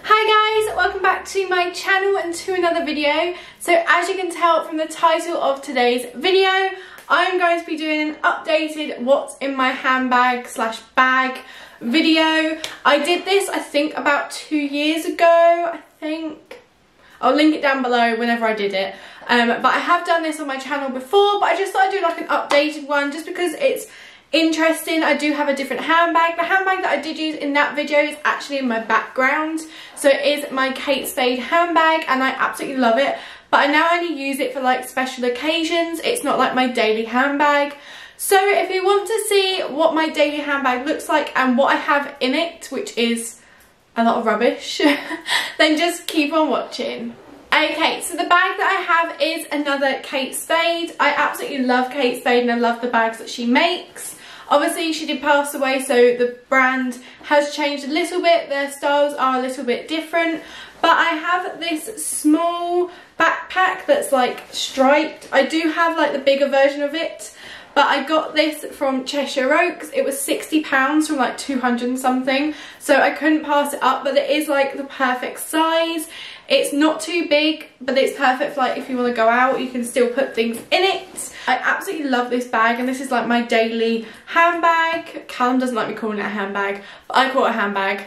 Hi guys, welcome back to my channel and to another video. So as you can tell from the title of today's video, I'm going to be doing an updated what's in my handbag slash bag video. I did this I think about 2 years ago, I think. I'll link it down below whenever I did it. But I have done this on my channel before, but I just thought I'd do like an updated one just because it's interesting. I do have a different handbag. The handbag that I did use in that video is actually in my background. So it is my Kate Spade handbag and I absolutely love it. But I now only use it for like special occasions. It's not like my daily handbag. So if you want to see what my daily handbag looks like and what I have in it, which is a lot of rubbish, then just keep on watching. Okay, so the bag that I have is another Kate Spade. I absolutely love Kate Spade and I love the bags that she makes. Obviously she did pass away, so the brand has changed a little bit. Their styles are a little bit different. But I have this small backpack that's like striped. I do have like the bigger version of it. But I got this from Cheshire Oaks. It was £60 from like 200 and something. So I couldn't pass it up, but it is like the perfect size. It's not too big, but it's perfect for like if you want to go out, you can still put things in it. I absolutely love this bag and this is like my daily handbag. Callum doesn't like me calling it a handbag, but I call it a handbag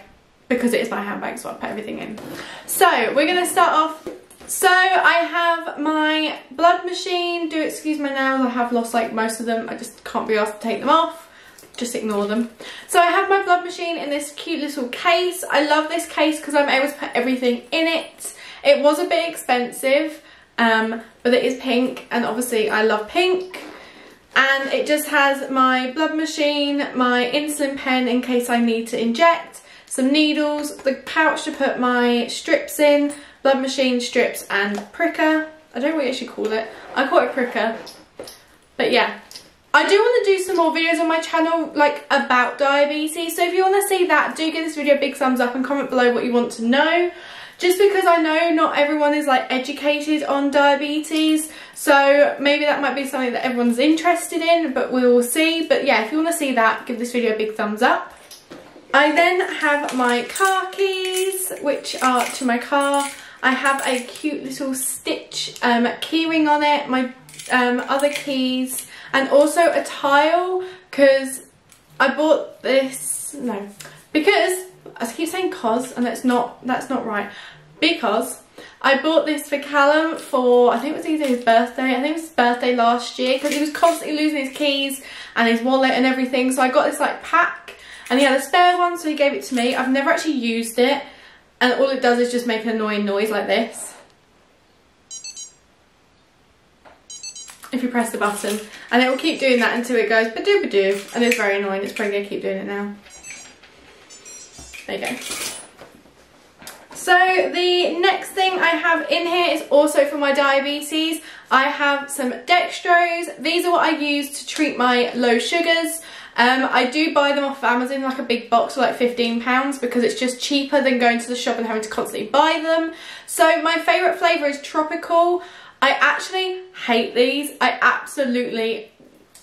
because it is my handbag, so I put everything in. So we're going to start off. So I have my blood machine. Do excuse my nails, I have lost like most of them. I just can't be asked to take them off. Just ignore them. So I have my blood machine in this cute little case. I love this case because I'm able to put everything in it. It was a bit expensive, but it is pink and obviously I love pink. And it just has my blood machine, my insulin pen in case I need to inject, some needles, the pouch to put my strips in, blood machine, strips and pricker. I don't know what you should call it. I call it pricker. But yeah. I do want to do some more videos on my channel like about diabetes. So if you want to see that, do give this video a big thumbs up and comment below what you want to know. Just because I know not everyone is like educated on diabetes. So maybe that might be something that everyone's interested in, but we will see. But yeah, if you want to see that, give this video a big thumbs up. I then have my car keys, which are to my car. I have a cute little Stitch key ring on it, my other keys, and also a tile because I bought this, because I keep saying cause and that's not right, because I bought this for Callum for, I think it was either his birthday, I think it was his birthday last year, because he was constantly losing his keys and his wallet and everything. So I got this like pack and he had a spare one, so he gave it to me. I've never actually used it and all it does is just make an annoying noise like this if you press the button, and it will keep doing that until it goes ba-doo-ba-doo, and it's very annoying. It's probably going to keep doing it now. There you go. So the next thing I have in here is also for my diabetes. I have some dextrose. These are what I use to treat my low sugars. I do buy them off Amazon, like a big box for like £15 because it's just cheaper than going to the shop and having to constantly buy them. So my favourite flavour is tropical. I actually hate these. I absolutely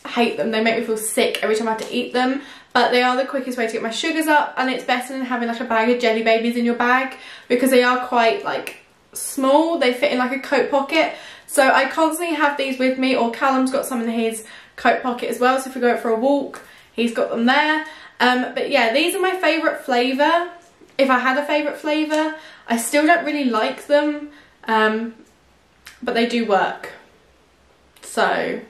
hate them. They make me feel sick every time I have to eat them. But they are the quickest way to get my sugars up, and it's better than having like a bag of Jelly Babies in your bag because they are quite like small. They fit in like a coat pocket. So I constantly have these with me, or Callum's got some in his coat pocket as well. So if we go out for a walk, he's got them there. But yeah, these are my favourite flavour. If I had a favourite flavour, I still don't really like them. But they do work. So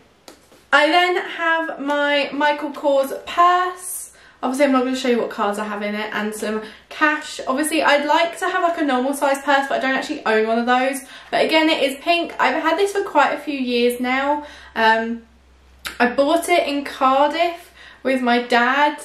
I then have my Michael Kors purse. Obviously I'm not going to show you what cards I have in it, and some cash. Obviously I'd like to have like a normal size purse, but I don't actually own one of those. But again, it is pink. I've had this for quite a few years now. I bought it in Cardiff with my dad.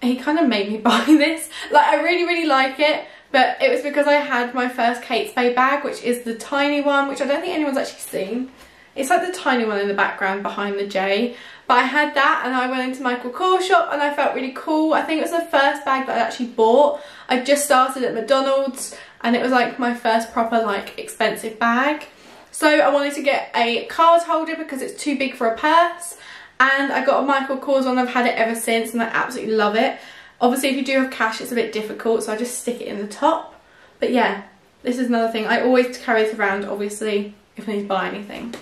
He kind of made me buy this. Like, I really like it. But it was because I had my first Kate Spade bag, which is the tiny one, which I don't think anyone's actually seen. It's like the tiny one in the background behind the J. But I had that and I went into Michael Kors shop and I felt really cool. I think it was the first bag that I actually bought. I just started at McDonald's and it was like my first proper like expensive bag. So I wanted to get a card holder because it's too big for a purse. And I got a Michael Kors one. I've had it ever since and I absolutely love it. Obviously if you do have cash it's a bit difficult, so I just stick it in the top. But yeah, this is another thing. I always carry this around, obviously, if I need to buy anything.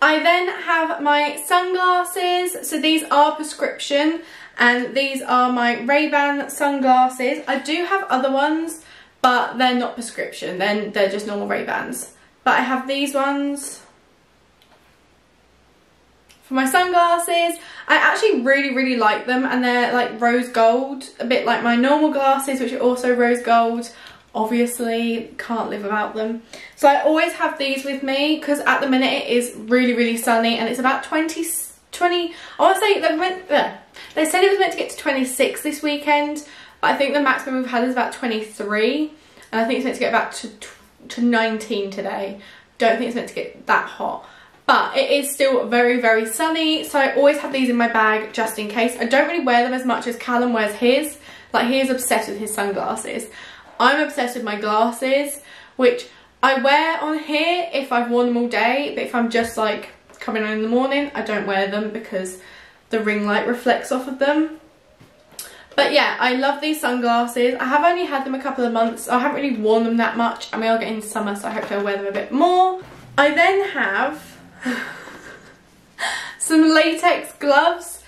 I then have my sunglasses. So these are prescription, and these are my Ray-Ban sunglasses. I do have other ones, but they're not prescription. Then they're just normal Ray-Bans. But I have these ones for my sunglasses. I actually really like them, and they're like rose gold, a bit like my normal glasses, which are also rose gold. Obviously can't live without them, so I always have these with me because at the minute it is really sunny, and it's about 20 I want to say they said it was meant to get to 26 this weekend, but I think the maximum we've had is about 23, and I think it's meant to get back to 19 today. Don't think it's meant to get that hot, but it is still very sunny, so I always have these in my bag just in case. I don't really wear them as much as Callum wears his. Like, he is obsessed with his sunglasses. I'm obsessed with my glasses, which I wear on here if I've worn them all day, but if I'm just like coming on in the morning, I don't wear them because the ring light reflects off of them. But yeah, I love these sunglasses. I have only had them a couple of months, so I haven't really worn them that much, and we are getting into summer, so I hope I'll wear them a bit more. I then have some latex gloves.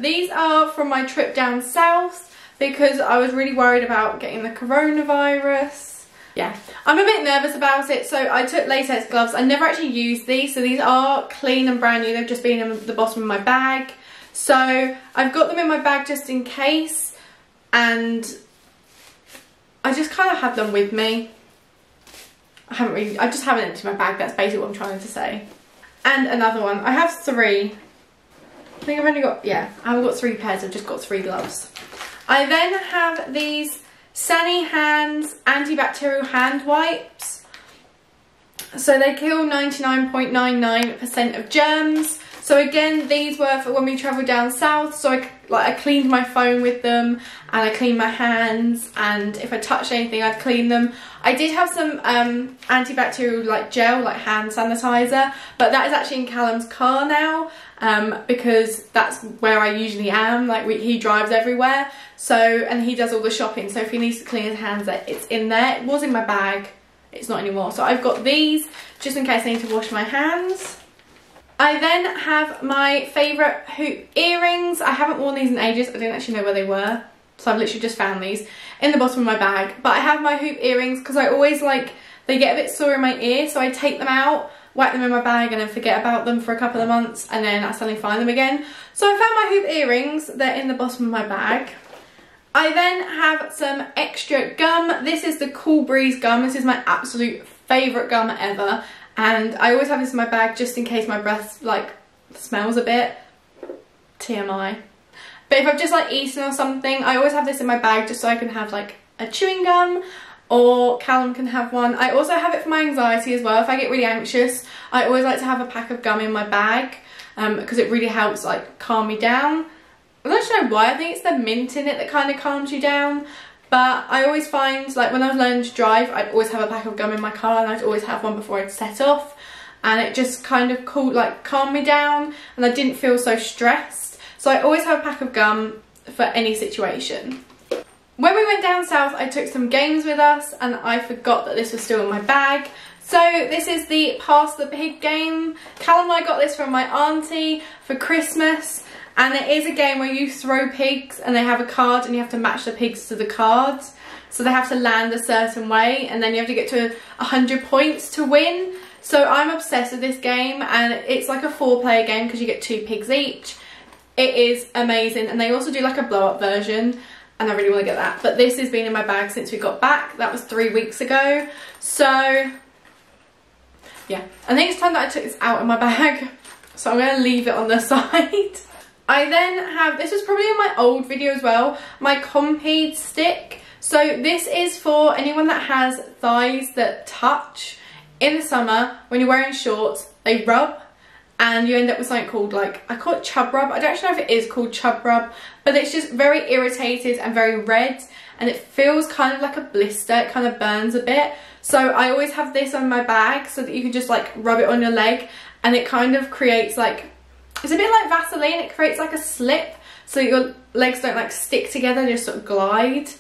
These are from my trip down south, because I was really worried about getting the coronavirus. Yeah, I'm a bit nervous about it, so I took latex gloves. I never actually used these, so these are clean and brand new. They've just been in the bottom of my bag. So I've got them in my bag just in case, and I just kind of have them with me. I just haven't emptied my bag, that's basically what I'm trying to say. And another one, I have three. I think I've only got, yeah, I haven't got 3 pairs, I've just got 3 gloves. I then have these Sani Hands antibacterial hand wipes. So they kill 99.99% of germs. So again, these were for when we travelled down south. So I cleaned my phone with them, and I cleaned my hands, and if I touched anything I'd clean them. I did have some antibacterial like gel, like hand sanitizer, but that is actually in Callum's car now, because that's where I usually am. Like he drives everywhere, so, and he does all the shopping, so if he needs to clean his hands, it's in there. It was in my bag, it's not anymore. So I've got these just in case I need to wash my hands. I then have my favourite hoop earrings. I haven't worn these in ages. I didn't actually know where they were, so I've literally just found these in the bottom of my bag. But I have my hoop earrings because I always they get a bit sore in my ear, so I take them out, whack them in my bag, and then forget about them for a couple of months, and then I suddenly find them again. So I found my hoop earrings. They're in the bottom of my bag. I then have some extra gum. This is the Cool Breeze gum. This is my absolute favourite gum ever. And I always have this in my bag just in case my breath smells a bit. TMI. But if I've just eaten or something, I always have this in my bag just so I can have a chewing gum, or Callum can have one. I also have it for my anxiety as well. If I get really anxious, I always like to have a pack of gum in my bag, because it really helps calm me down. I don't know why. I think it's the mint in it that kind of calms you down. But I always find, when I was learning to drive, I'd always have a pack of gum in my car, and I'd always have one before I'd set off. And it just kind of calmed me down, and I didn't feel so stressed. So I always have a pack of gum for any situation. When we went down south, I took some games with us, and I forgot that this was still in my bag. So this is the Pass the Pig game. Callum and I got this from my auntie for Christmas. And it is a game where you throw pigs, and they have a card, and you have to match the pigs to the cards. So they have to land a certain way, and then you have to get to 100 points to win. So I'm obsessed with this game, and it's like a 4-player game because you get 2 pigs each. It is amazing, and they also do a blow-up version, and I really want to get that. But this has been in my bag since we got back. That was 3 weeks ago. So yeah, I think it's time that I took this out of my bag. So I'm going to leave it on the side. I then have, this was probably in my old video as well, my Compeed stick. So this is for anyone that has thighs that touch. In the summer, when you're wearing shorts, they rub, and you end up with something called I call it chub rub. I don't actually know if it is called chub rub, but it's just very irritated and very red, and it feels kind of like a blister. It kind of burns a bit. So I always have this on my bag so that you can just rub it on your leg, and it kind of creates it's a bit like Vaseline. It creates a slip, so your legs don't like stick together, they just sort of glide.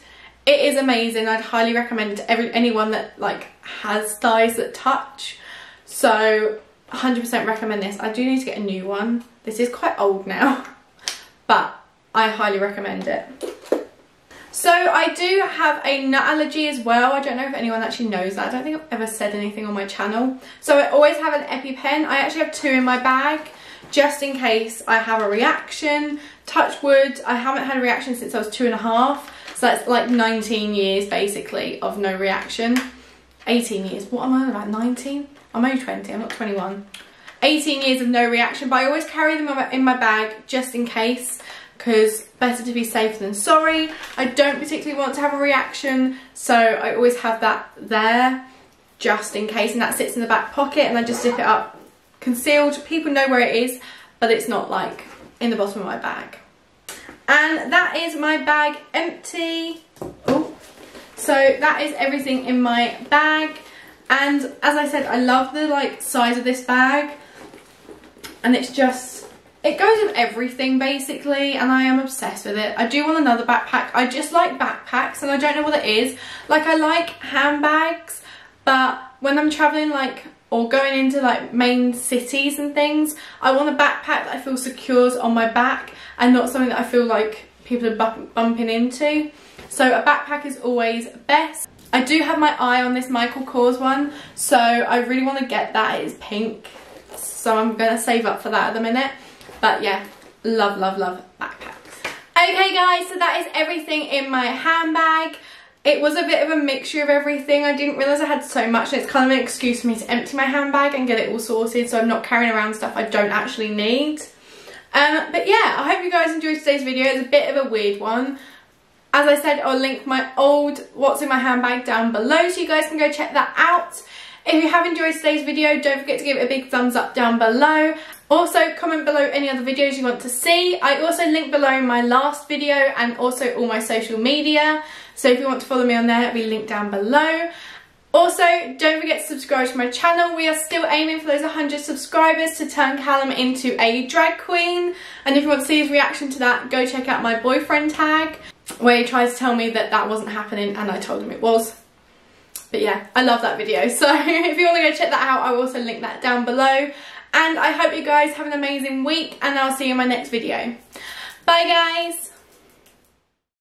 It is amazing. I'd highly recommend it to anyone that like has thighs that touch. So 100% recommend this. I do need to get a new one. This is quite old now, but I highly recommend it. So I do have a nut allergy as well. I don't know if anyone actually knows that. I don't think I've ever said anything on my channel. So I always have an EpiPen. I actually have 2 in my bag just in case I have a reaction. Touch wood, I haven't had a reaction since I was 2.5. So that's like 19 years basically of no reaction. 18 years, what am I on about, 19? I'm only 20, I'm not 21. 18 years of no reaction, but I always carry them in my bag just in case, because better to be safe than sorry. I don't particularly want to have a reaction, so I always have that there just in case, and that sits in the back pocket and I just zip it up concealed. People know where it is, but it's not like in the bottom of my bag. And that is my bag empty. Oh, so that is everything in my bag. And as I said, I love the like size of this bag, and it's just, it goes with everything basically, and I am obsessed with it. I do want another backpack. I just like backpacks, and I don't know what it is. Like, I like handbags, but when I'm traveling like, or going into like main cities and things, I want a backpack that I feel secures on my back and not something that I feel like people are bumping into. So a backpack is always best. I do have my eye on this Michael Kors one, so I really want to get that. It is pink, so I'm going to save up for that at the minute. But yeah, love, love, love backpacks. Okay guys, so that is everything in my handbag. It was a bit of a mixture of everything. I didn't realise I had so much, and it's kind of an excuse for me to empty my handbag and get it all sorted, so I'm not carrying around stuff I don't actually need. But yeah, I hope you guys enjoyed today's video. It's a bit of a weird one. As I said, I'll link my old what's in my handbag down below, so you guys can go check that out. If you have enjoyed today's video, don't forget to give it a big thumbs up down below. Also, comment below any other videos you want to see. I also link below my last video and also all my social media. So if you want to follow me on there, it'll be linked down below. Also, don't forget to subscribe to my channel. We are still aiming for those 100 subscribers to turn Callum into a drag queen. And if you want to see his reaction to that, go check out my boyfriend tag, where he tried to tell me that that wasn't happening, and I told him it was. But yeah, I love that video. So if you want to go check that out, I will also link that down below. And I hope you guys have an amazing week, and I'll see you in my next video. Bye guys!